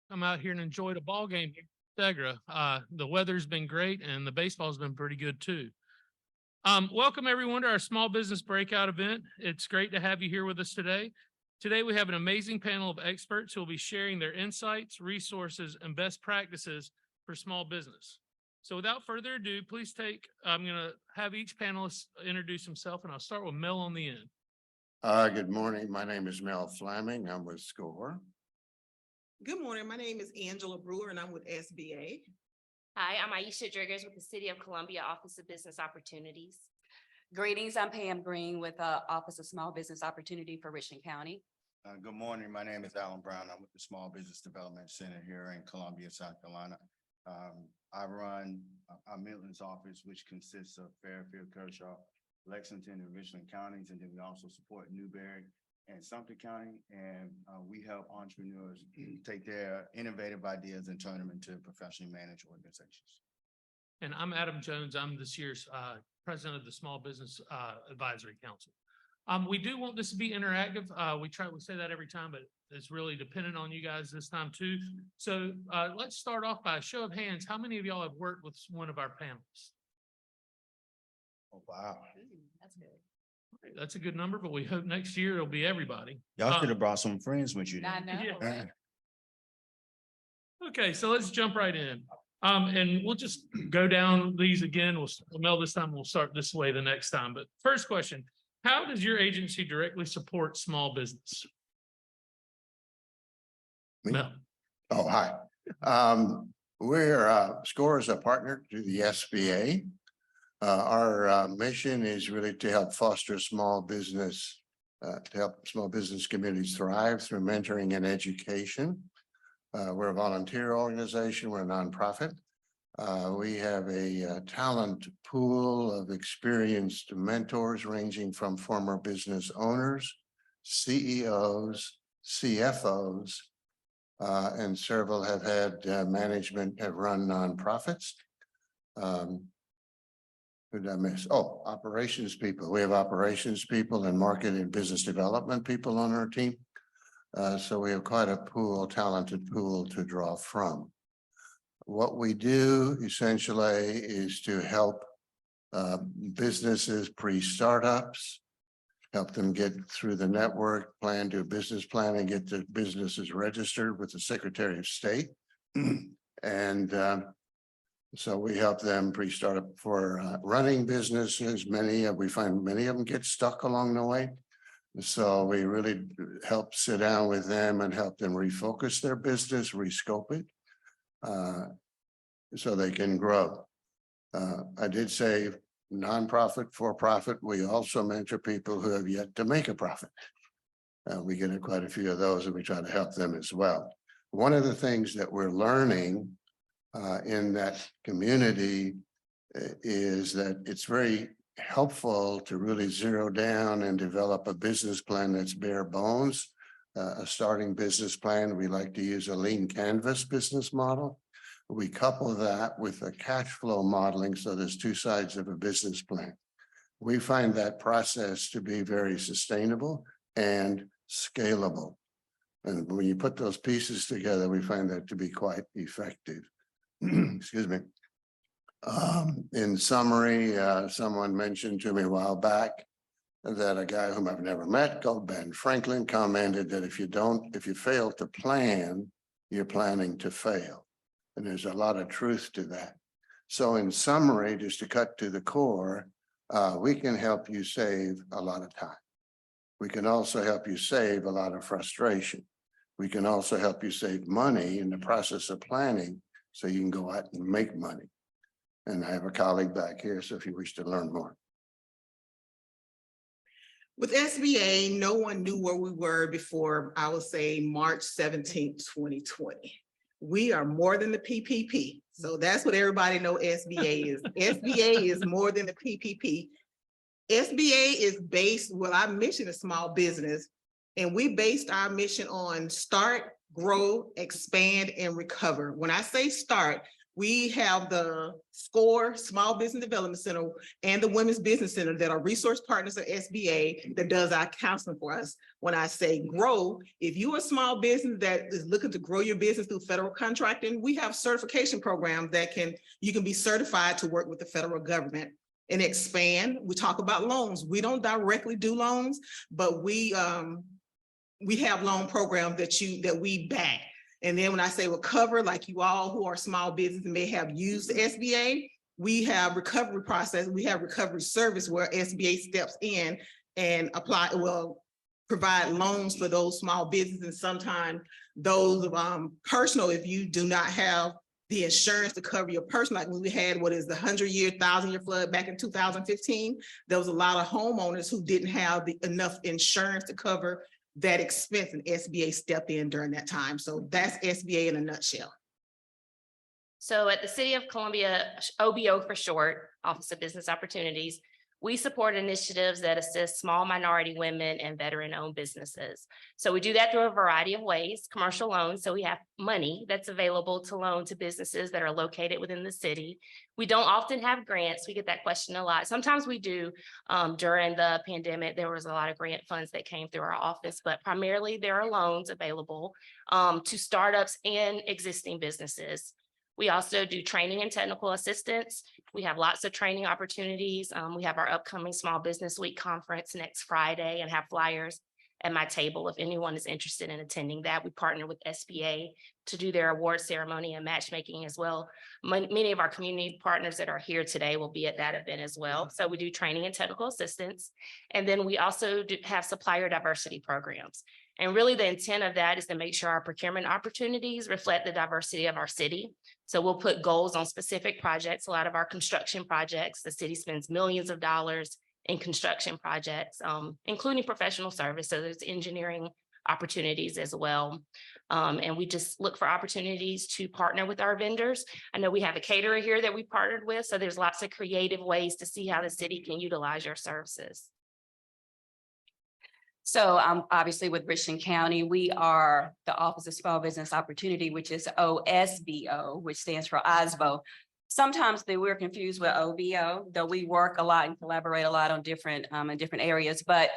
come out here and enjoyed a ball game here in Stegra. The weather's been great and the baseball's been pretty good too. Welcome everyone to our small business breakout event. It's great to have you here with us today. Today we have an amazing panel of experts who will be sharing their insights, resources, and best practices for small business. So without further ado, please I'm going to have each panelist introduce himself, and I'll start with Mel on the end. Good morning. My name is Mel Fleming. I'm with SCORE. Good morning. My name is Angela Brewer and I'm with SBA. Hi, I'm Ayesha Driggers with the City of Columbia Office of Business Opportunities. Greetings, I'm Pam Green with Office of Small Business Opportunity for Richland County. Good morning. My name is Alan Brown. I'm with the Small Business Development Center here in Columbia, South Carolina. I run our Midlands office, which consists of Fairfield, Kershaw, Lexington, and Richland counties, and then we also support Newberry and Sumter County, and we help entrepreneurs take their innovative ideas and turn them into professionally managed organizations. And I'm Adam Jones. I'm this year's president of the Small Business Advisory Council. We do want this to be interactive. We say that every time, but it's really dependent on you guys this time too. So let's start off by a show of hands. How many of y'all have worked with one of our panelists? Oh, wow. That's good. That's a good number, but we hope next year it'll be everybody. Y'all should have brought some friends with you. I know. Yeah. Okay, so let's jump right in. And we'll just go down these again. Mel, this time we'll start this way the next time. But first question, how does your agency directly support small business? Me? Mel. Oh, hi. We're SCORE is a partner to the SBA. Our mission is really to help foster small business, to help small business communities thrive through mentoring and education. We're a volunteer organization. We're a nonprofit. We have a talent pool of experienced mentors ranging from former business owners, CEOs, CFOs, and several have had management, have run nonprofits. Who did I miss? Oh, operations people. We have operations people and market and business development people on our team. So we have quite a talented pool to draw from. What we do essentially is to help businesses pre-startups, help them get through the network, do business planning, get their businesses registered with the Secretary of State. And so we help them pre-startup for running businesses. We find many of them get stuck along the way. So we really help sit down with them and help them refocus their business, rescope it, so they can grow. I did say nonprofit, for-profit. We also mentor people who have yet to make a profit. We get quite a few of those, and we try to help them as well. One of the things that we're learning in that community is that it's very helpful to really zero down and develop a business plan that's bare bones, a starting business plan. We like to use a lean canvas business model. We couple that with a cash flow modeling, so there's two sides of a business plan. We find that process to be very sustainable and scalable. And when you put those pieces together, we find that to be quite effective. Excuse me. In summary, someone mentioned to me a while back that a guy whom I've never met called Ben Franklin commented that if you fail to plan, you're planning to fail. And there's a lot of truth to that. So in summary, just to cut to the core, we can help you save a lot of time. We can also help you save a lot of frustration. We can also help you save money in the process of planning so you can go out and make money. And I have a colleague back here, so if you wish to learn more. With SBA, no one knew where we were before, I would say, March 17th, 2020. We are more than the PPP. So that's what everybody knows SBA is. SBA is more than the PPP. SBA is based, well, our mission is small business, and we based our mission on start, grow, expand, and recover. When I say start, We have the SCORE Small Business Development Center and the Women's Business Center that are resource partners of SBA that does our counseling for us. When I say grow, if you're a small business that is looking to grow your business through federal contracting, we have certification programs that you can be certified to work with the federal government and expand. We talk about loans. We don't directly do loans, but we have loan programs that we back. And then when I say recover, like you all who are small business and may have used the SBA, we have recovery process. We have recovery service where SBA steps in and provide loans for those small businesses. And sometimes those personal, if you do not have the insurance to cover your personal, like when we had what is the 100-year, 1,000-year flood back in 2015, there was a lot of homeowners who didn't have enough insurance to cover that expense, and SBA stepped in during that time. So that's SBA in a nutshell. So at the City of Columbia, OBO for short, Office of Business Opportunities, we support initiatives that assist small minority women and veteran-owned businesses. So we do that through a variety of ways, commercial loans. So we have money that's available to loan to businesses that are located within the city. We don't often have grants. We get that question a lot. Sometimes we do. During the pandemic, there was a lot of grant funds that came through our office, but primarily there are loans available to startups and existing businesses. We also do training and technical assistance. We have lots of training opportunities. We have our upcoming Small Business Week conference next Friday and have flyers at my table if anyone is interested in attending that. We partner with SBA to do their award ceremony and matchmaking as well. Many of our community partners that are here today will be at that event as well. So we do training and technical assistance. And then we also have supplier diversity programs. And really the intent of that is to make sure our procurement opportunities reflect the diversity of our city. So we'll put goals on specific projects. A lot of our construction projects, the city spends millions of dollars in construction projects, including professional service. So there's engineering opportunities as well. And we just look for opportunities to partner with our vendors. I know we have a caterer here that we partnered with. So there's lots of creative ways to see how the city can utilize your services. So obviously with Richland County, we are the Office of Small Business Opportunity, which is OSBO, which stands for OSBO. Sometimes we're confused with OBO, though we work a lot and collaborate a lot on different in different areas. But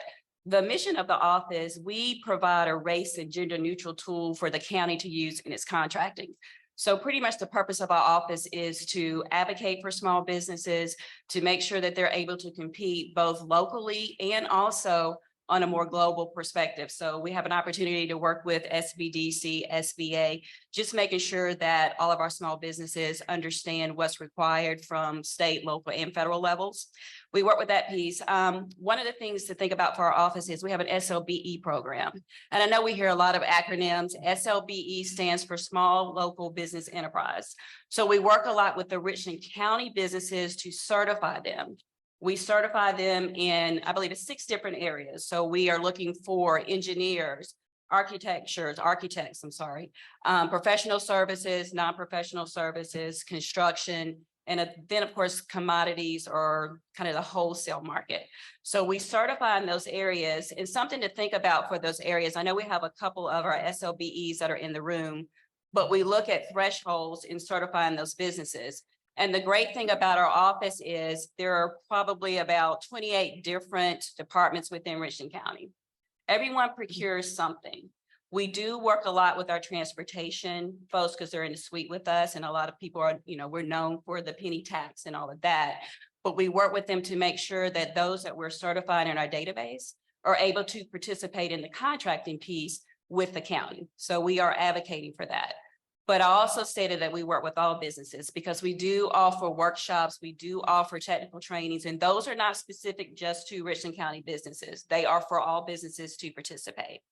the mission of the office, we provide a race and gender neutral tool for the county to use in its contracting. So pretty much the purpose of our office is to advocate for small businesses, to make sure that they're able to compete both locally and also on a more global perspective. So we have an opportunity to work with SBDC, SBA, just making sure that all of our small businesses understand what's required from state, local, and federal levels. We work with that piece. One of the things to think about for our office is we have an SLBE program. And I know we hear a lot of acronyms. SLBE stands for Small Local Business Enterprise. So we work a lot with the Richland County businesses to certify them. We certify them in, I believe it's 6 different areas. So we are looking for engineers, architects, professional services, non-professional services, construction, and then of course, commodities or kind of the wholesale market. So we certify in those areas, and something to think about for those areas. I know we have a couple of our SLBEs that are in the room, but we look at thresholds in certifying those businesses. And the great thing about our office is there are probably about 28 different departments within Richland County. Everyone procures something. We do work a lot with our transportation folks because they're in the suite with us. And a lot of people are, we're known for the penny tax and all of that. But we work with them to make sure that those that we're certifying in our database are able to participate in the contracting piece with the county. So we are advocating for that. But I also stated that we work with all businesses because we do offer workshops, we do offer technical trainings, and those are not specific just to Richland County businesses. They are for all businesses to participate.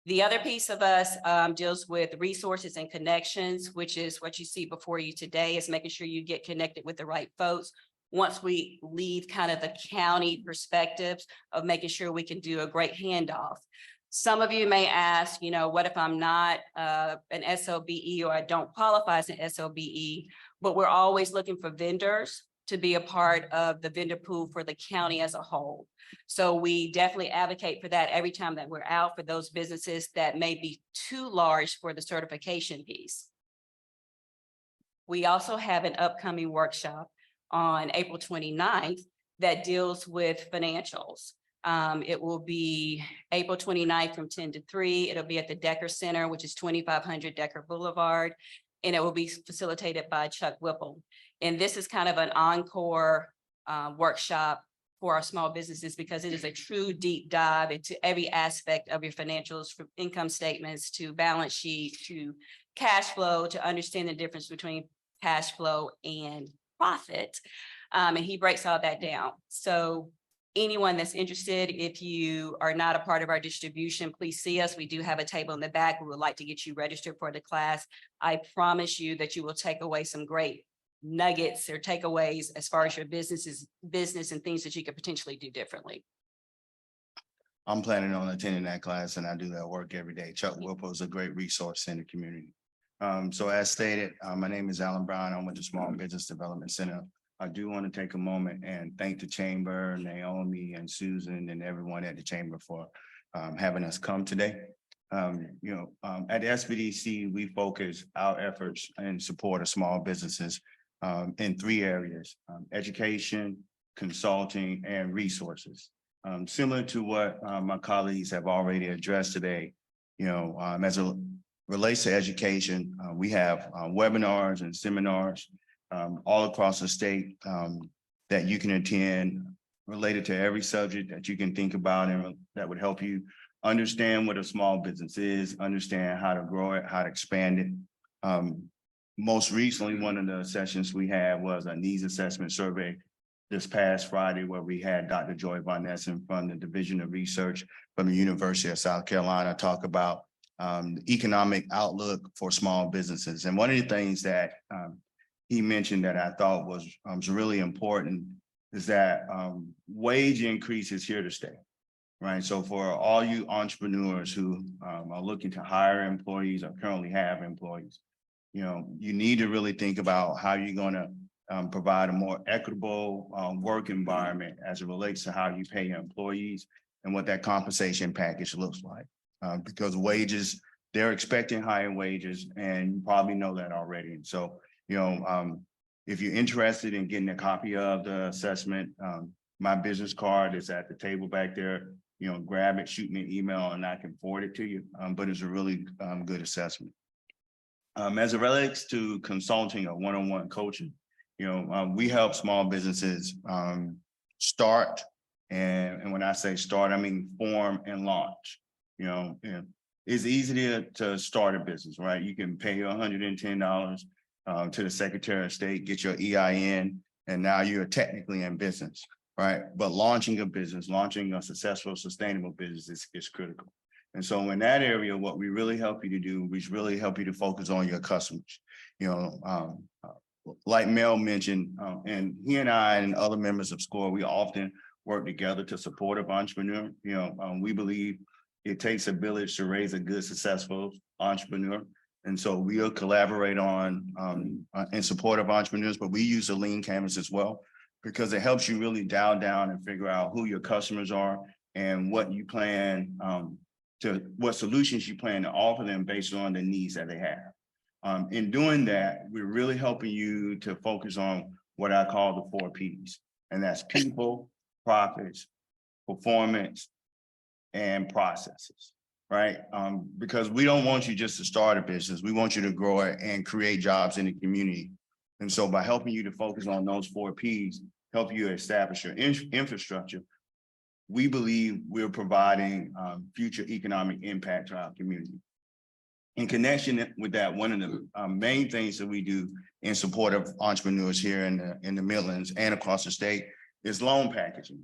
The other piece of us deals with resources and connections, which is what you see before you today, is making sure you get connected with the right folks. Once we leave kind of the county perspectives of making sure we can do a great handoff. Some of you may ask, what if I'm not an SLBE or I don't qualify as an SLBE, but we're always looking for vendors to be a part of the vendor pool for the county as a whole. So we definitely advocate for that every time that we're out for those businesses that may be too large for the certification piece. We also have an upcoming workshop on April 29th that deals with financials. It will be April 29th from 10 to 3. It'll be at the Decker Center, which is 2500 Decker Boulevard, and it will be facilitated by Chuck Whipple. And this is kind of an encore workshop for our small businesses because it is a true deep dive into every aspect of your financials, from income statements to balance sheet to cash flow, to understand the difference between cash flow and profit. And he breaks all that down. So anyone that's interested, if you are not a part of our distribution, please see us. We do have a table in the back. We would like to get you registered for the class. I promise you that you will take away some great nuggets or takeaways as far as your business and things that you could potentially do differently. I'm planning on attending that class and I do that work every day. Chuck Whipple is a great resource in the community. So as stated, my name is Alan Brown. I'm with the Small Business Development Center. I do want to take a moment and thank the Chamber, Naomi and Susan and everyone at the Chamber for having us come today. At the SBDC, we focus our efforts in support of small businesses in 3 areas: education, consulting, and resources. Similar to what my colleagues have already addressed today, as it relates to education, we have webinars and seminars all across the state that you can attend related to every subject that you can think about and that would help you understand what a small business is, understand how to grow it, how to expand it. Most recently, one of the sessions we had was a needs assessment survey this past Friday, where we had Dr. Joy Von Essen from the Division of Research from the University of South Carolina talk about the economic outlook for small businesses. And one of the things that he mentioned that I thought was really important is that wage increase is here to stay, right? So for all you entrepreneurs who are looking to hire employees or currently have employees, you need to really think about how you're going to provide a more equitable work environment as it relates to how you pay your employees and what that compensation package looks like. Because wages, they're expecting higher wages, and you probably know that already. And so, if you're interested in getting a copy of the assessment, my business card is at the table back there. Grab it, shoot me an email, and I can forward it to you. But it's a really good assessment. As it relates to consulting or one-on-one coaching, we help small businesses start, and when I say start, I mean form and launch. It's easy to start a business, right? You can pay $110 to the Secretary of State, get your EIN, and now you're technically in business, right? But launching a business, launching a successful, sustainable business is critical. And so in that area, what we really help you to do, we really help you to focus on your customers. Like Mel mentioned, and he and I and other members of SCORE, we often work together to support an entrepreneur. We believe it takes a village to raise a good, successful entrepreneur. And so we'll collaborate on in support of entrepreneurs, but we use a lean canvas as well, because it helps you really dial down and figure out who your customers are and what you plan what solutions you plan to offer them based on the needs that they have. In doing that, we're really helping you to focus on what I call the 4 Ps, and that's people, profits, performance, and processes, right? Because we don't want you just to start a business. We want you to grow it and create jobs in the community. And so by helping you to focus on those 4 Ps, help you establish your infrastructure, we believe we're providing future economic impact to our community. In connection with that, one of the main things that we do in support of entrepreneurs here in the Midlands and across the state is loan packaging.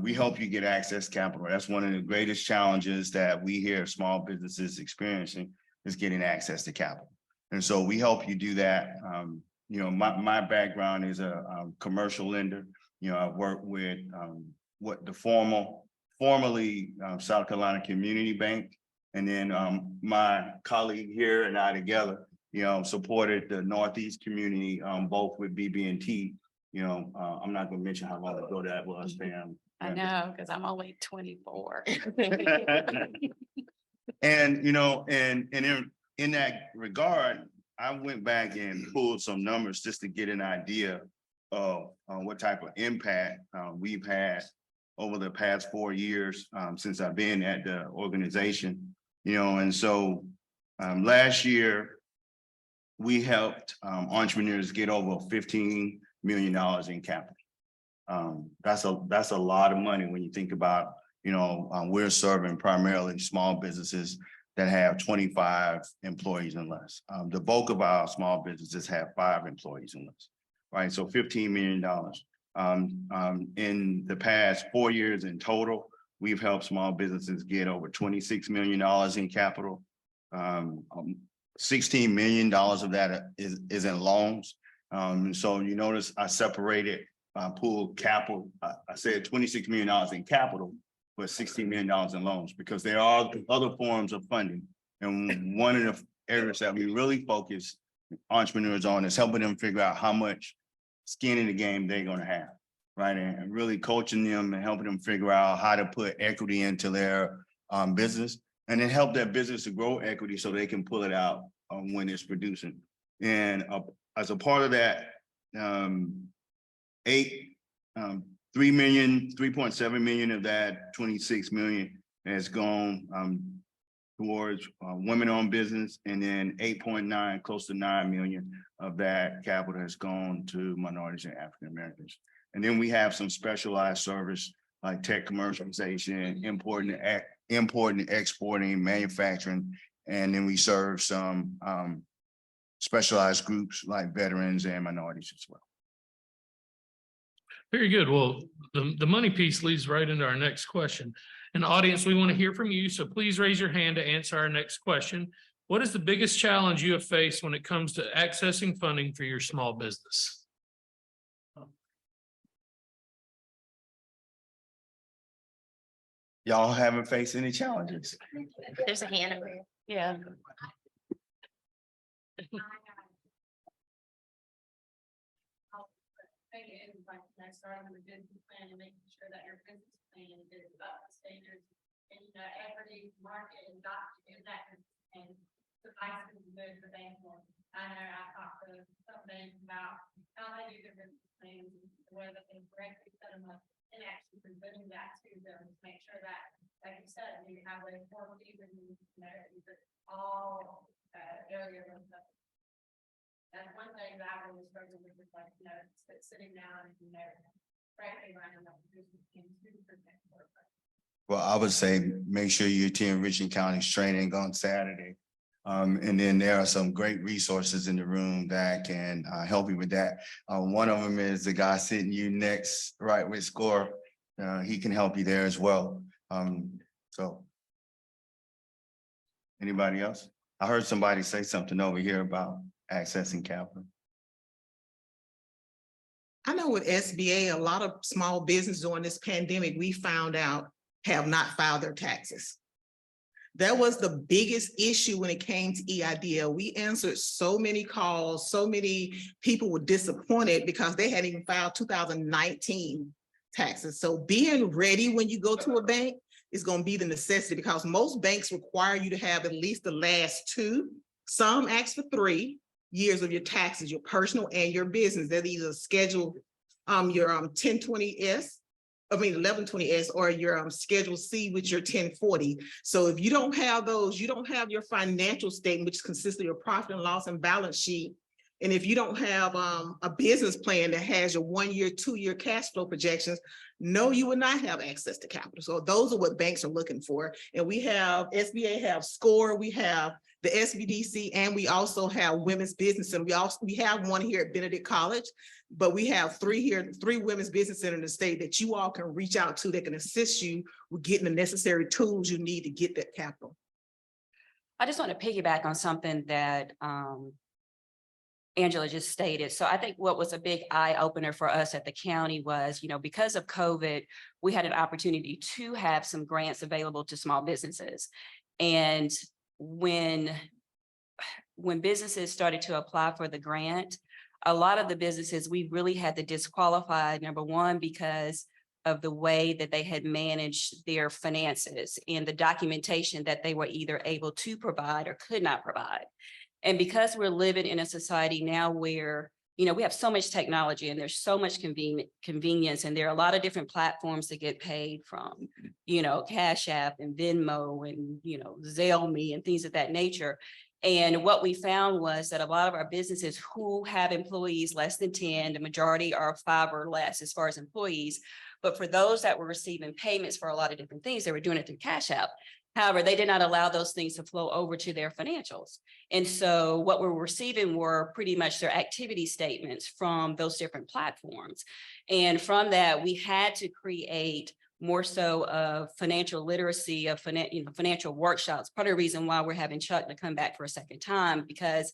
We help you get access capital. That's one of the greatest challenges that we hear small businesses experiencing, is getting access to capital. And so we help you do that. My background is a commercial lender. I've worked with formerly South Carolina Community Bank. And then my colleague here and I together, supported the Northeast community, both with BB&T. I'm not going to mention how long ago that was, Pam. I know, because I'm only 24. And, in that regard, I went back and pulled some numbers just to get an idea of what type of impact we've had over the past 4 years since I've been at the organization, you know, and so last year we helped entrepreneurs get over $15 million in capital. That's a lot of money when you think about, you know, we're serving primarily small businesses that have 25 employees and less. The bulk of our small businesses have 5 employees and less, right? So $15 million. In the past 4 years in total, we've helped small businesses get over $26 million in capital. $16 million of that is in loans. So you notice I separated, pooled capital. I said $26 million in capital, but $16 million in loans, because there are other forms of funding. And one of the areas that we really focus entrepreneurs on is helping them figure out how much skin in the game they're going to have, right? And really coaching them and helping them figure out how to put equity into their business, and then help that business to grow equity so they can pull it out when it's producing. And as a part of that, 3.7 million of that 26 million has gone towards women-owned business, and then 8.9, close to 9 million of that capital has gone to minorities and African Americans. And then we have some specialized service like tech commercialization, importing, exporting, manufacturing, and then we serve some specialized groups like veterans and minorities as well. Very good. Well, the money piece leads right into our next question. And audience, we want to hear from you, so please raise your hand to answer our next question. What is the biggest challenge you have faced when it comes to accessing funding for your small business? Y'all haven't faced any challenges? There's a hand over here. Yeah. Starting with a business plan and making sure that your business plan is up to standards, and every market and document that and suffice is good for bank loans. I know I talked to some banks about how they do their business plans, whether they correctly set them up, and actually presenting that to them to make sure that, like you said, you have a form even, you know, all areas of stuff. That's one thing that I really struggle with, is like, you know, sitting down and, you know, frankly, running up to 2%. Well, I would say make sure you attend Richland County's training on Saturday. And then there are some great resources in the room that can help you with that. One of them is the guy sitting you next, right with SCORE. He can help you there as well. So anybody else? I heard somebody say something over here about accessing capital. I know with SBA, a lot of small business during this pandemic, we found out have not filed their taxes. That was the biggest issue when it came to EIDL. We answered so many calls, so many people were disappointed because they hadn't even filed 2019 taxes. So being ready when you go to a bank is going to be the necessity, because most banks require you to have at least the last 2. Some ask for 3 years of your taxes, your personal and your business. They're either scheduled your 1020S, 1120S, or your Schedule C, with your 1040. So if you don't have those, you don't have your financial statement, which consists of your profit and loss and balance sheet. And if you don't have a business plan that has your 1 year, 2 year cash flow projections, no, you would not have access to capital. So those are what banks are looking for. And we have SBA, have SCORE, we have the SBDC, and we also have Women's Business Center. We have one here at Benedict College, but we have 3 here, 3 Women's Business Center in the state that you all can reach out to, that can assist you with getting the necessary tools you need to get that capital. I just want to piggyback on something that Angela just stated. So I think what was a big eye opener for us at the county was, you know, because of COVID, we had an opportunity to have some grants available to small businesses. And when businesses started to apply for the grant, a lot of the businesses, we really had to disqualify, number one, because of the way that they had managed their finances and the documentation that they were either able to provide or could not provide. And because we're living in a society now where, you know, we have so much technology and there's so much convenience, and there are a lot of different platforms to get paid from, you know, Cash App and Venmo and, you know, Zelle Me and things of that nature. And what we found was that a lot of our businesses who have employees less than 10, the majority are 5 or less as far as employees. But for those that were receiving payments for a lot of different things, they were doing it through Cash App. However, they did not allow those things to flow over to their financials. And so what we're receiving were pretty much their activity statements from those different platforms. And from that, we had to create more so of financial literacy, of financial workshops. Part of the reason why we're having Chuck to come back for a second time, because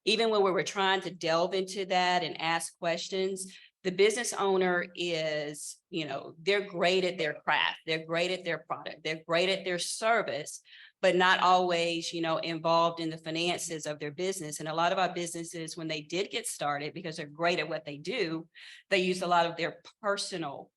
even when we were trying to delve into that and ask questions, the business owner is, you know, they're great at their craft, they're great at their product, they're great at their service, but not always, you know, involved in the finances of their business. And a lot of our businesses, when they did get started, because they're great at what they do, they use a lot of their personal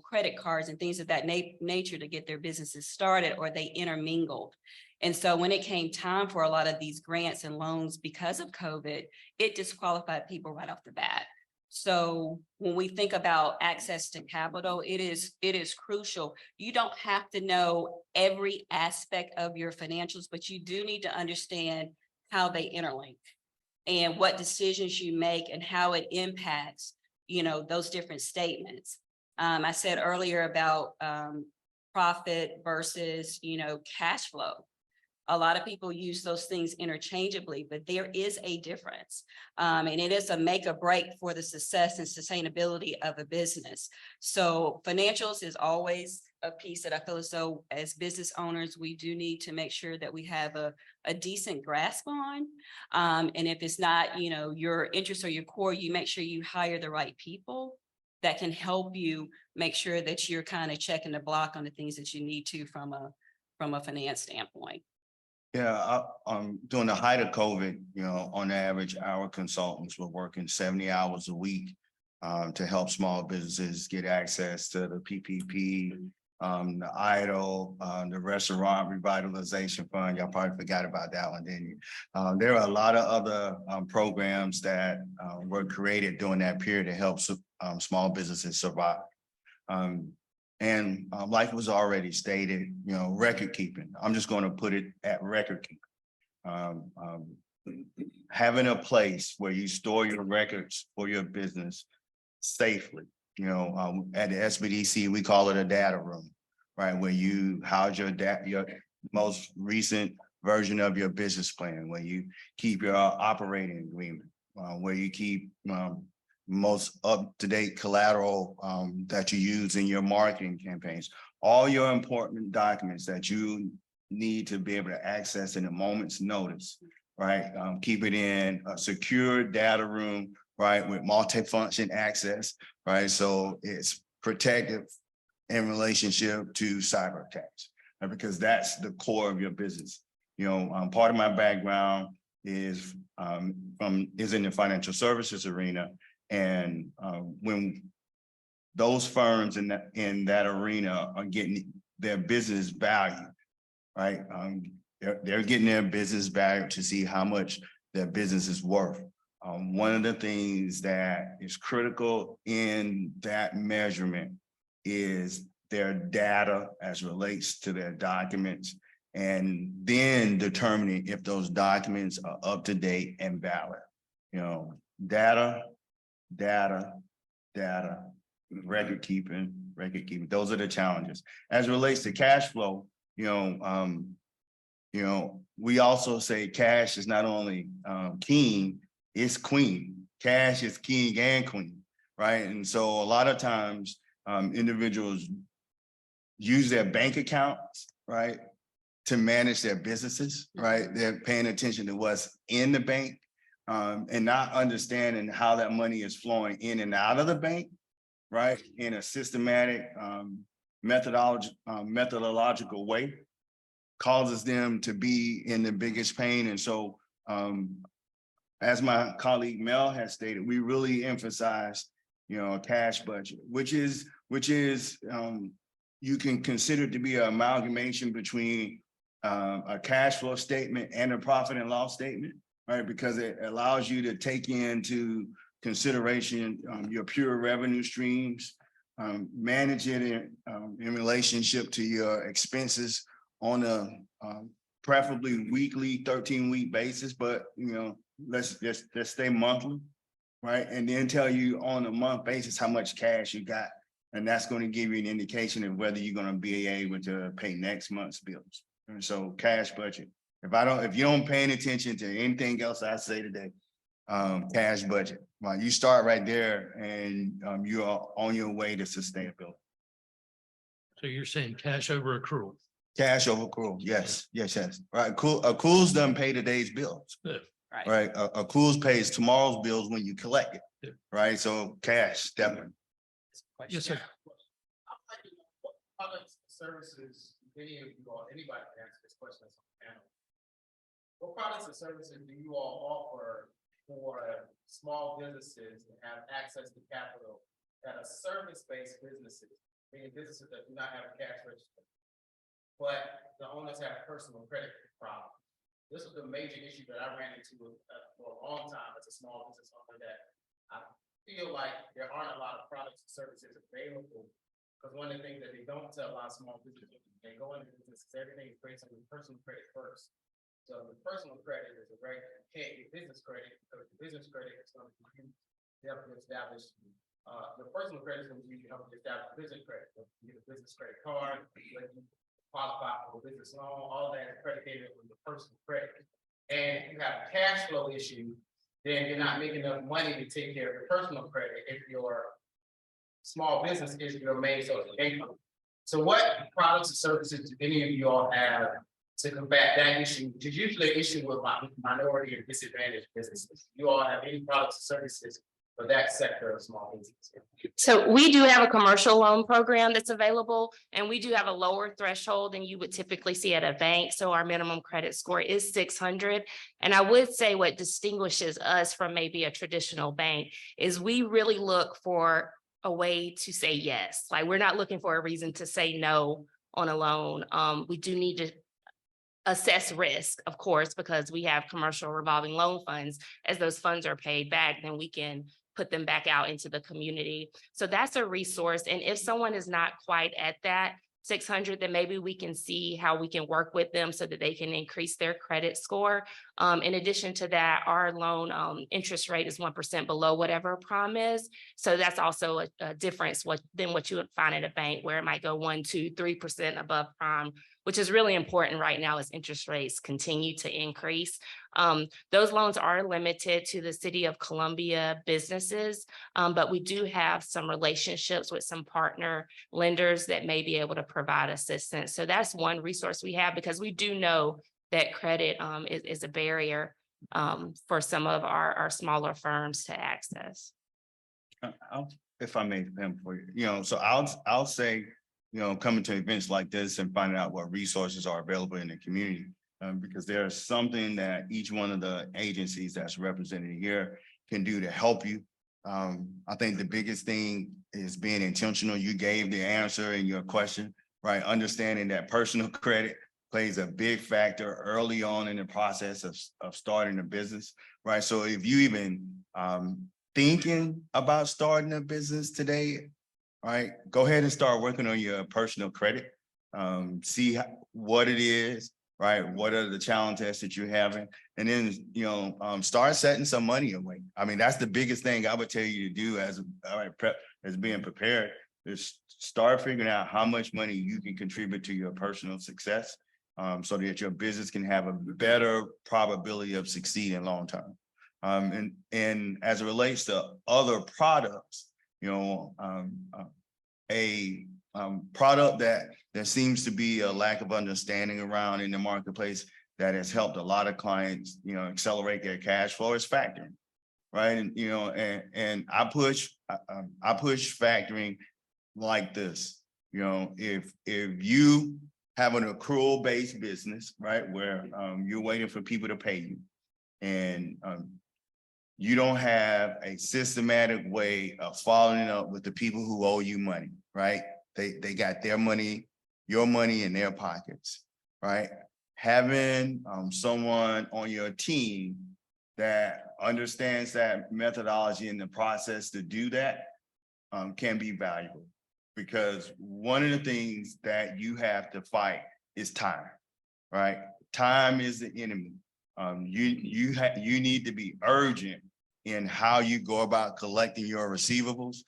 credit cards and things of that nature to get their businesses started, or they intermingled. And so when it came time for a lot of these grants and loans because of COVID, it disqualified people right off the bat. So when we think about access to capital, it is crucial. You don't have to know every aspect of your financials, but you do need to understand how they interlink and what decisions you make and how it impacts, you know, those different statements. I said earlier about profit versus, you know, cash flow. A lot of people use those things interchangeably, but there is a difference. And it is a make or break for the success and sustainability of a business. So financials is always a piece that I feel as though as business owners, we do need to make sure that we have a decent grasp on. And if it's not, you know, your interest or your core, you make sure you hire the right people that can help you make sure that you're kind of checking the block on the things that you need to from a finance standpoint. Yeah, during the height of COVID, you know, on average, our consultants were working 70 hours a week to help small businesses get access to the PPP, the EIDL, the Restaurant Revitalization Fund. Y'all probably forgot about that one, didn't you? There are a lot of other programs that were created during that period to help small businesses survive. And like was already stated, you know, record keeping. I'm just going to put it at record keeping. Having a place where you store your records for your business safely. You know, at the SBDC, we call it a data room, right? Where you house your most recent version of your business plan, where you keep your operating agreement, where you keep most up-to-date collateral that you use in your marketing campaigns, all your important documents that you need to be able to access in a moment's notice, right? Keep it in a secure data room, right? With multi-function access, right? So it's protective in relationship to cyber attacks, right? Because that's the core of your business. You know, part of my background is in the financial services arena. And when those firms in that arena are getting their business value, right? They're getting their business value to see how much their business is worth. One of the things that is critical in that measurement is their data as relates to their documents, and then determining if those documents are up to date and valid. You know, data, record keeping. Those are the challenges. As it relates to cash flow, you know, we also say cash is not only king, it's queen. Cash is king and queen, right? And so a lot of times individuals use their bank accounts, right, to manage their businesses, right? They're paying attention to what's in the bank, and not understanding how that money is flowing in and out of the bank, right? In a systematic, methodological way, causes them to be in the biggest pain. And so, as my colleague Mel has stated, we really emphasize, you know, a cash budget, which is you can consider to be an amalgamation between a cash flow statement and a profit and loss statement, right? Because it allows you to take into consideration your pure revenue streams, manage it in relationship to your expenses on a preferably weekly 13-week basis, but let's stay monthly, right? And then tell you on a month basis how much cash you got. And that's going to give you an indication of whether you're going to be able to pay next month's bills. And so cash budget. If you don't pay any attention to anything else I say today, cash budget. Right, you start right there, and you are on your way to sustainability. So you're saying cash over accrual? Cash over accrual, yes. Right, accruals doesn't pay today's bills. Good. Right, accruals pays tomorrow's bills when you collect it. Yeah. Right, so cash definitely. Yes, sir. What products, services, any of you all, anybody can answer this question that's on the panel. What products and services do you all offer for small businesses that have access to capital that are service-based businesses, meaning businesses that do not have a cash register, but the owners have personal credit problems? This was a major issue that I ran into for a long time as a small business owner, that I feel like there aren't a lot of products and services available. Because one of the things that they don't tell a lot of small businesses, they go into business, everything is based on the personal credit first. So the personal credit is a very, you can't get business credit, because the business credit is going to be used to help you establish. The personal credit is going to be used to help you establish business credit. You get a business credit card, you qualify for a business loan, all that is predicated on the personal credit. And if you have a cash flow issue, then you're not making enough money to take care of your personal credit if your small business is your main source of income. So what products and services do any of you all have to combat that issue, which is usually an issue with minority and disadvantaged businesses? You all have any products and services for that sector of small business? So we do have a commercial loan program that's available, and we do have a lower threshold than you would typically see at a bank. So our minimum credit score is 600. And I would say what distinguishes us from maybe a traditional bank is we really look for a way to say yes. Like, we're not looking for a reason to say no on a loan. We do need to assess risk, of course, because we have commercial revolving loan funds. As those funds are paid back, then we can put them back out into the community. So that's a resource. And if someone is not quite at that 600, then maybe we can see how we can work with them so that they can increase their credit score. In addition to that, our loan interest rate is 1% below whatever prime is. So that's also a difference than what you would find at a bank, where it might go 1, 2, 3% above prime, which is really important right now as interest rates continue to increase. Those loans are limited to the City of Columbia businesses, but we do have some relationships with some partner lenders that may be able to provide assistance. So that's one resource we have, because we do know that credit is a barrier for some of our smaller firms to access. If I may, for you, so I'll say, coming to events like this and finding out what resources are available in the community, because there's something that each one of the agencies that's represented here can do to help you. I think the biggest thing is being intentional. You gave the answer in your question, right? Understanding that personal credit plays a big factor early on in the process of starting a business, right? So if you even thinking about starting a business today, right, go ahead and start working on your personal credit. See what it is, right? What are the challenges that you're having? And then, start setting some money away. I mean, that's the biggest thing I would tell you to do as being prepared, is start figuring out how much money you can contribute to your personal success, so that your business can have a better probability of succeeding long term. And as it relates to other products, a product that there seems to be a lack of understanding around in the marketplace that has helped a lot of clients, accelerate their cash flow is factoring, right? And I push factoring like this. If you have an accrual-based business, right, where you're waiting for people to pay you, and you don't have a systematic way of following up with the people who owe you money, right? They got their money, your money in their pockets, right? having someone on your team that understands that methodology and the process to do that can be valuable. Because one of the things that you have to fight is time, right? Time is the enemy. You need to be urgent in how you go about collecting your receivables.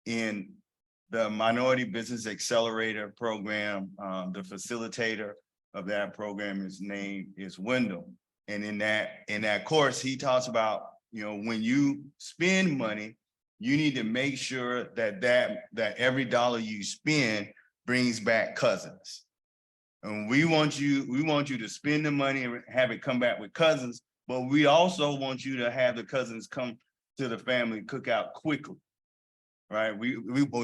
In the Minority Business Accelerator Program, the facilitator of that program, his name is Wendell. And in that course, he talks about, when you spend money, you need to make sure that every dollar you spend brings back cousins. And we want you to spend the money and have it come back with cousins, but we also want you to have the cousins come to the family cookout quickly, right? We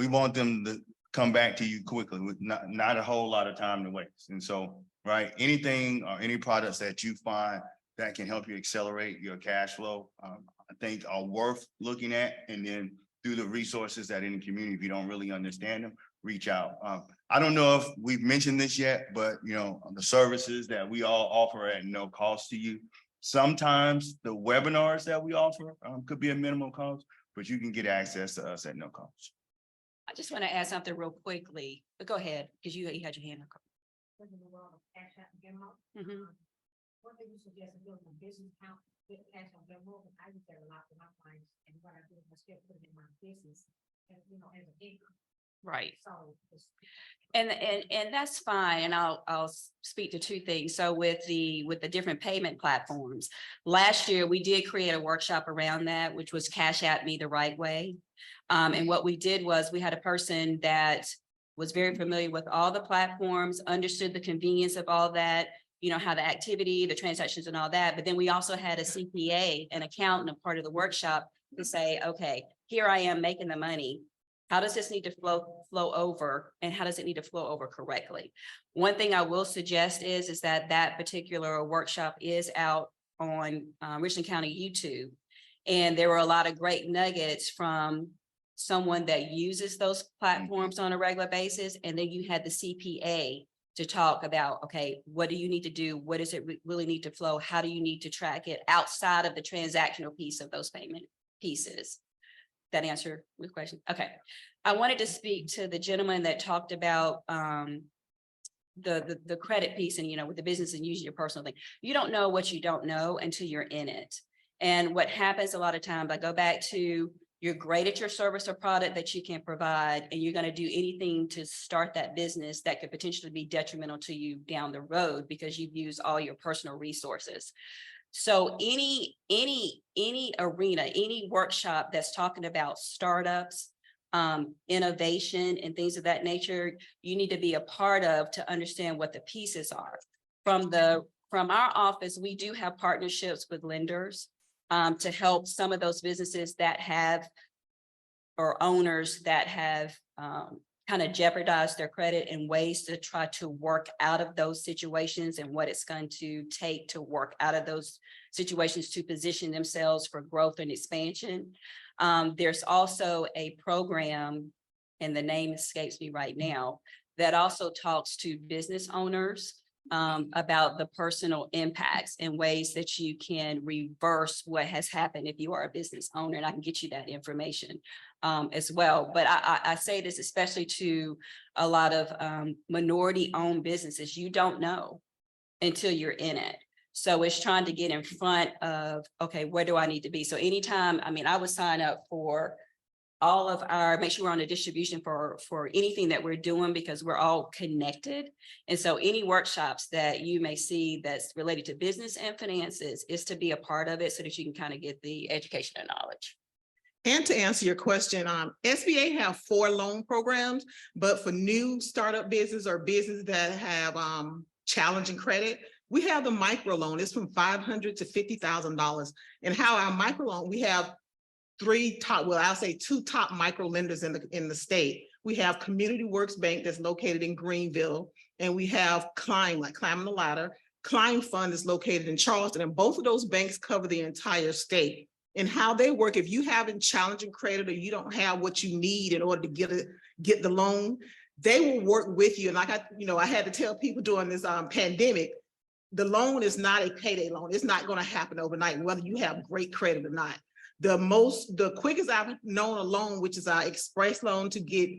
want them to come back to you quickly with not a whole lot of time to waste. And so, right, anything or any products that you find that can help you accelerate your cash flow, I think are worth looking at. And then through the resources that in the community, if you don't really understand them, reach out. I don't know if we've mentioned this yet, but the services that we all offer at no cost to you. Sometimes the webinars that we offer could be a minimum cost, but you can get access to us at no cost. I just want to add something real quickly, but go ahead, because you had your hand up. Mhm. What do you suggest building a business account with cash on demo? I use that a lot for my clients, and what I do is I still put it in my business, and as an income. Right. So. And that's fine. And I'll speak to two things. So with the different payment platforms, last year we did create a workshop around that, which was Cash App Me the Right Way. And what we did was we had a person that was very familiar with all the platforms, understood the convenience of all that, how the activity, the transactions and all that. But then we also had a CPA, an accountant, a part of the workshop to say, okay, here I am making the money. How does this need to flow over, and how does it need to flow over correctly? One thing I will suggest is that particular workshop is out on Richland County YouTube. And there were a lot of great nuggets from someone that uses those platforms on a regular basis. And then you had the CPA to talk about, okay, what do you need to do? What does it really need to flow? How do you need to track it outside of the transactional piece of those payment pieces? That answer the question? Okay. I wanted to speak to the gentleman that talked about the credit piece and, with the business and using your personal thing. You don't know what you don't know until you're in it. And what happens a lot of times, I go back to, you're great at your service or product that you can provide, and you're going to do anything to start that business that could potentially be detrimental to you down the road because you've used all your personal resources. So any arena, any workshop that's talking about startups, innovation and things of that nature, you need to be a part of to understand what the pieces are. From our office, we do have partnerships with lenders to help some of those businesses that have, or owners that have kind of jeopardized their credit, and ways to try to work out of those situations and what it's going to take to work out of those situations to position themselves for growth and expansion. There's also a program, and the name escapes me right now, that also talks to business owners about the personal impacts and ways that you can reverse what has happened if you are a business owner. And I can get you that information as well. But I say this especially to a lot of minority owned businesses. You don't know until you're in it. So it's trying to get in front of, okay, where do I need to be? So anytime, I would sign up for all of our, make sure we're on a distribution for anything that we're doing, because we're all connected. And so any workshops that you may see that's related to business and finances is to be a part of it so that you can kind of get the education and knowledge. And to answer your question, SBA have 4 loan programs, but for new startup business or business that have challenging credit, we have the micro loan. It's from $500 to $50,000. And how our micro loan, we have 2 top micro lenders in the state. We have Community Works Bank that's located in Greenville, and we have Climb, like Climbing the Ladder. Climb Fund is located in Charleston, and both of those banks cover the entire state. And how they work, if you haven't challenging credit or you don't have what you need in order to get the loan, they will work with you. And like I had to tell people during this pandemic, the loan is not a payday loan. It's not going to happen overnight, whether you have great credit or not. The quickest I've known a loan, which is our express loan to get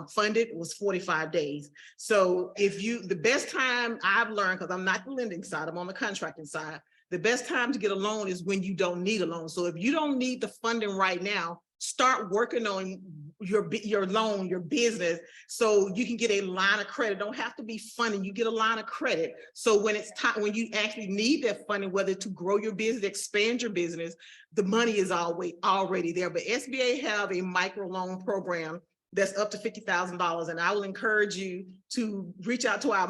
funded, was 45 days. So the best time I've learned, because I'm not the lending side, I'm on the contracting side, the best time to get a loan is when you don't need a loan. So if you don't need the funding right now, start working on your loan, your business, so you can get a line of credit. Don't have to be funding. You get a line of credit. So when it's time, when you actually need that funding, whether to grow your business, expand your business, the money is already there. But SBA have a micro loan program that's up to $50,000. And I will encourage you to reach out to our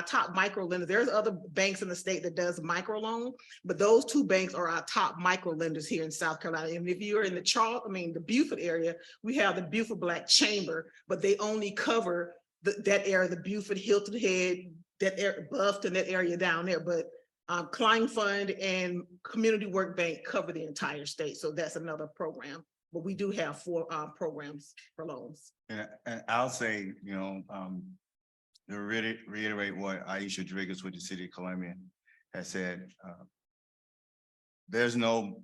top micro lenders. There's other banks in the state that does micro loan, but those two banks are our top micro lenders here in South Carolina. And if you're in the Beaufort area, we have the Beaufort Black Chamber, but they only cover that area, the Beaufort, Hilton Head, that area, Bluffton, that area down there. But Klein Fund and Community Work Bank cover the entire state. So that's another program. But we do have 4 programs for loans. And I'll say, to reiterate what Ayesha Driggers with the City of Columbia has said, there's no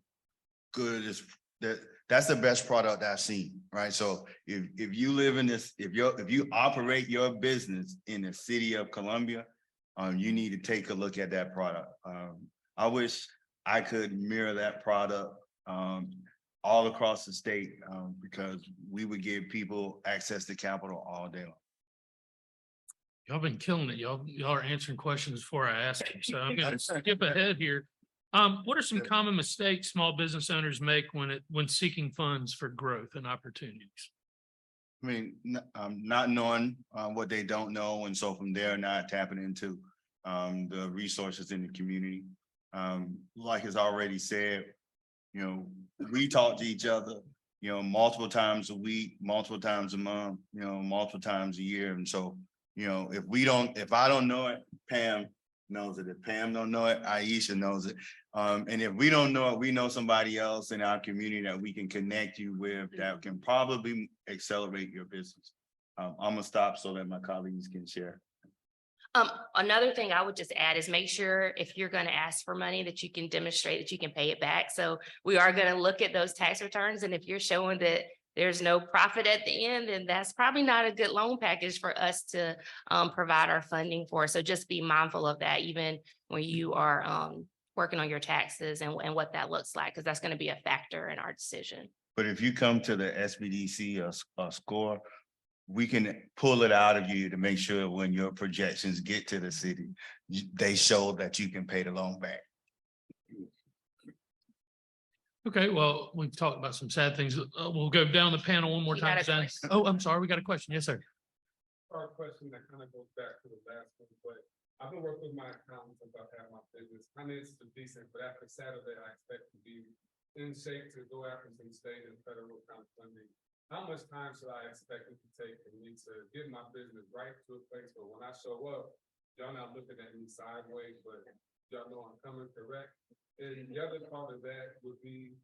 good as that's the best product I've seen, right? So if you live in this, if you operate your business in the City of Columbia, you need to take a look at that product. I wish I could mirror that product all across the state, because we would give people access to capital all day long. Y'all been killing it. Y'all are answering questions before I ask them. So I'm gonna skip ahead here. What are some common mistakes small business owners make when seeking funds for growth and opportunities? I mean, not knowing what they don't know, and so from there not tapping into the resources in the community. Like it's already said, we talk to each other, multiple times a week, multiple times a month, multiple times a year. And so, if I don't know it, Pam knows it. If Pam don't know it, Ayesha knows it. And if we don't know it, we know somebody else in our community that we can connect you with that can probably accelerate your business. I'm gonna stop so that my colleagues can share. Another thing I would just add is make sure if you're going to ask for money that you can demonstrate that you can pay it back. So we are going to look at those tax returns. And if you're showing that there's no profit at the end, then that's probably not a good loan package for us to provide our funding for. So just be mindful of that, even when you are working on your taxes and what that looks like, because that's going to be a factor in our decision. But if you come to the SBDC or score, we can pull it out of you to make sure when your projections get to the city, they show that you can pay the loan back. Okay, well, we've talked about some sad things. We'll go down the panel one more You time. got a question? Oh, I'm sorry. We got a question. Yes, sir. Our question that kind of goes back to the last one, but I've been working with my accountant since I've had my business. Finances are decent, but after Saturday, I expect to be in shape to go after some state and federal kind of funding. How much time should I expect it to take for me to get my business right to a place where when I show up, y'all not looking at me sideways, but y'all know I'm coming correct? And the other part of that would be,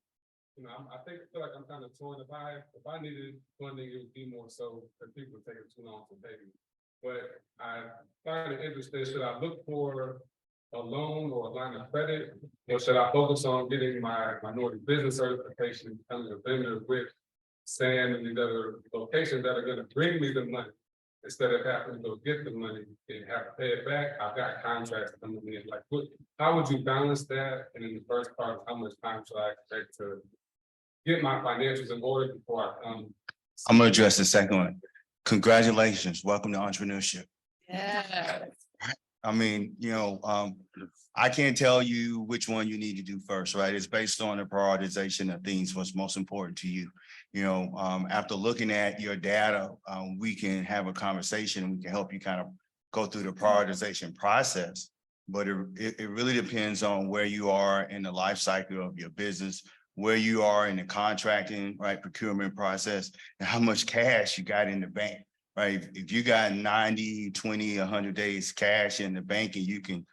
I feel like I'm kind of torn. If I needed funding, it would be more so because people are taking too long to pay me. But I find it interesting, should I look for a loan or a line of credit, or should I focus on getting my minority business certification and becoming a vendor with Sam and these other locations that are going to bring me the money instead of having to go get the money and have to pay it back? I've got contracts coming in. Like, how would you balance that? And in the first part, how much time should I expect to get my financials in order before I come? I'm gonna address the second one. Congratulations, welcome to entrepreneurship. Yeah. I mean, I can't tell you which one you need to do first, right? It's based on the prioritization of things, what's most important to you. After looking at your data, we can have a conversation and we can help you kind of go through the prioritization process. But it really depends on where you are in the life cycle of your business, where you are in the contracting, right, procurement process, and how much cash you got in the bank. Right, if you got 90, 20, 100 days cash in the bank and you can,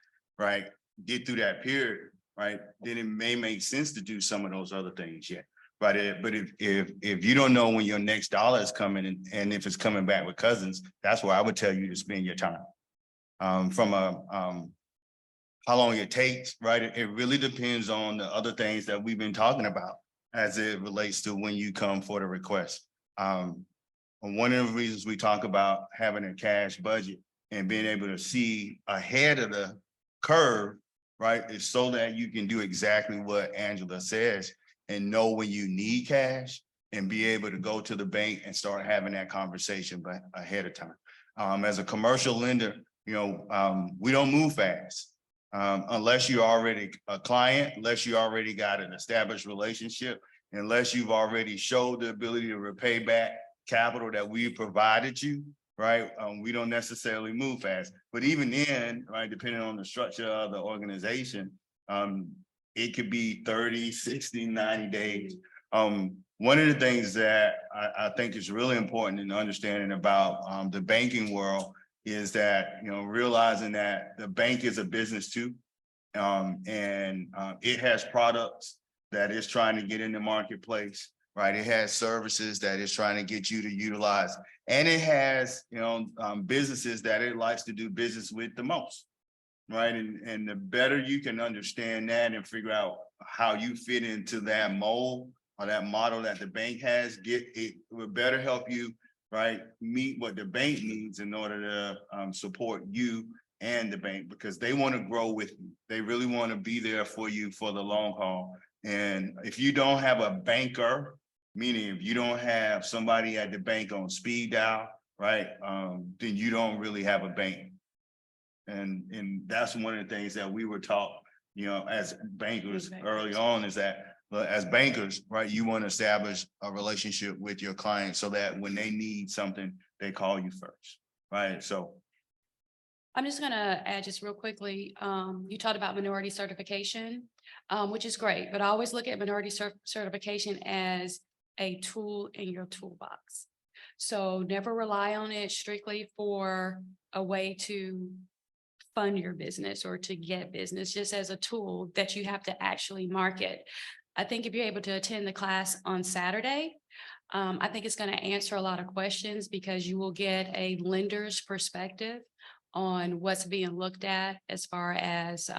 get through that period, right, then it may make sense to do some of those other things. Yeah, But if you don't know when your next dollar is coming and if it's coming back with cousins, that's where I would tell you to spend your time. From how long it takes, right? It really depends on the other things that we've been talking about as it relates to when you come for the request. One of the reasons we talk about having a cash budget and being able to see ahead of the curve, right, is so that you can do exactly what Angela says and know when you need cash and be able to go to the bank and start having that conversation but ahead of time. As a commercial lender, we don't move fast. Unless you're already a client, unless you already got an established relationship, unless you've already showed the ability to repay back capital that we provided you, right? We don't necessarily move fast, but even then, right, depending on the structure of the organization, it could be 30, 60, 90 days. One of the things that I think is really important in understanding about the banking world is that, realizing that the bank is a business too. It has products that it's trying to get in the marketplace, right? It has services that it's trying to get you to utilize. And it has, businesses that it likes to do business with the most, right? And the better you can understand that and figure out how you fit into that mold or that model that the bank has, it will better help you, right, meet what the bank needs in order to support you and the bank, because they want to grow with you. They really want to be there for you for the long haul. And if you don't have a banker, meaning if you don't have somebody at the bank on speed dial, right, then you don't really have a bank. And that's one of the things that we were taught, as bankers early on, is that as bankers, right, you want to establish a relationship with your client so that when they need something, they call you first, right? So I'm just going to add just real quickly. You talked about minority certification, which is great, but I always look at minority certification as a tool in your toolbox. So never rely on it strictly for a way to fund your business or to get business, just as a tool that you have to actually market. I think if you're able to attend the class on Saturday, I think it's going to answer a lot of questions because you will get a lender's perspective on what's being looked at as far as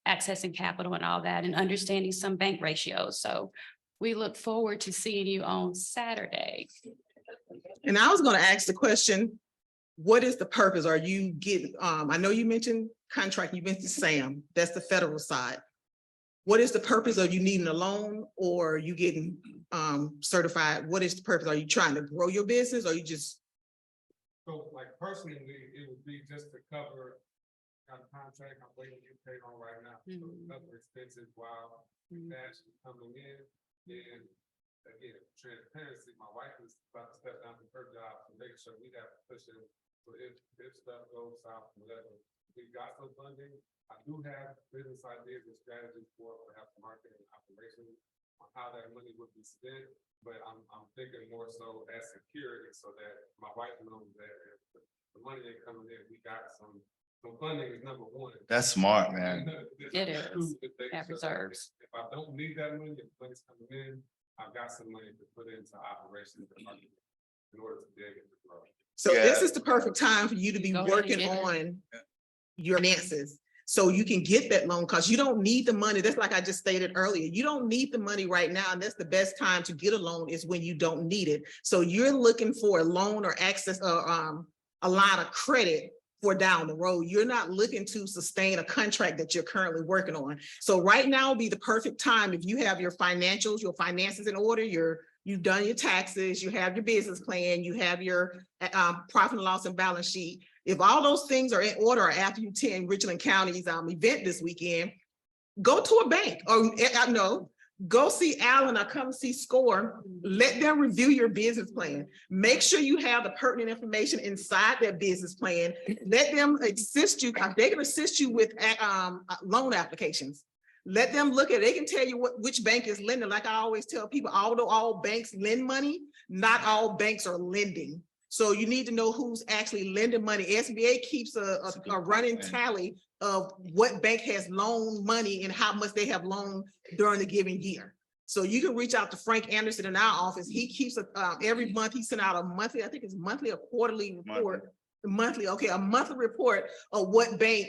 accessing capital and all that and understanding some bank ratios. So we look forward to seeing you on Saturday. And I was going to ask the question, what is the purpose? Are you getting, I know you mentioned contract, you mentioned SAM, that's the federal side. What is the purpose of you needing a loan or you getting certified? What is the purpose? Are you trying to grow your business or you just? So like personally, it would be just to cover a contract I'm waiting to get paid on right now. So cover expenses while cash is coming in. And again, transparency, my wife is about to step down from her job to make sure we have to push it. So if stuff goes south, whatever, we got some funding. I do have business ideas and strategies for perhaps marketing and operations on how that money would be spent, but I'm thinking more so as security so that my wife knows that if the money ain't coming in, we got some funding is number one. that's smart, man. It is. That reserves. If I don't need that money, if the money's coming in, I've got some money to put into operations in order to be able to grow. So this is the perfect time for you to be working on your finances. So you can get that loan because you don't need the money. That's like I just stated earlier. You don't need the money right now. And that's the best time to get a loan is when you don't need it. So you're looking for a loan or access a line of credit for down the road. You're not looking to sustain a contract that you're currently working on. So right now would be the perfect time if you have your financials, your finances in order, you've done your taxes, you have your business plan, you have your profit and loss and balance sheet. If all those things are in order after you attend Richland County's event this weekend, go to a bank or no, go see Alan or come see SCORE. Let them review your business plan. Make sure you have the pertinent information inside that business plan. Let them assist you. They can assist you with loan applications. Let them look at it. They can tell you which bank is lending. Like I always tell people, although all banks lend money, not all banks are lending. So you need to know who's actually lending money. SBA keeps a running tally of what bank has loaned money and how much they have loaned during the given year. So you can reach out to Frank Anderson in our office. He keeps, every month, he sent out a monthly, I think it's monthly or quarterly report. Monthly, okay, a monthly report of what bank,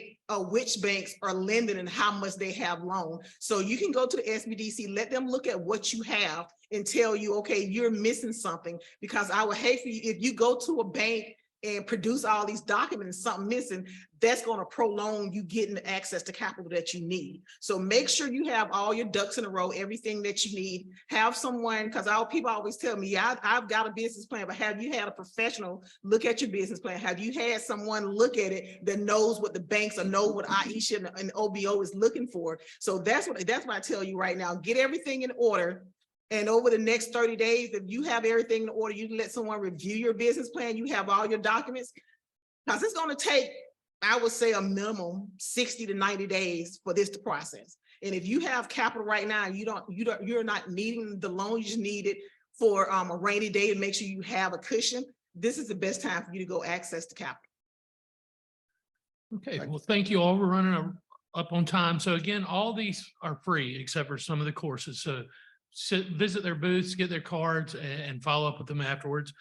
which banks are lending and how much they have loaned. So you can go to the SBDC, let them look at what you have and tell you, okay, you're missing something. Because I would hate for you, if you go to a bank and produce all these documents, something missing, that's going to prolong you getting the access to capital that you need. So make sure you have all your ducks in a row, everything that you need. Have someone, because our people always tell me, yeah, I've got a business plan, but have you had a professional look at your business plan? Have you had someone look at it that knows what the banks or know what Ayesha and OBO is looking for? So that's what I tell you right now. Get everything in order. And over the next 30 days, if you have everything in order, you can let someone review your business plan, you have all your documents. Because it's going to take, I would say, a minimum 60 to 90 days for this to process. And if you have capital right now, you're not needing the loan, you just need it for a rainy day to make sure you have a cushion. This is the best time for you to go access the capital. Okay, well, thank you all. We're running up on time. So again, all these are free except for some of the courses. So visit their booths, get their cards and follow up with them afterwards.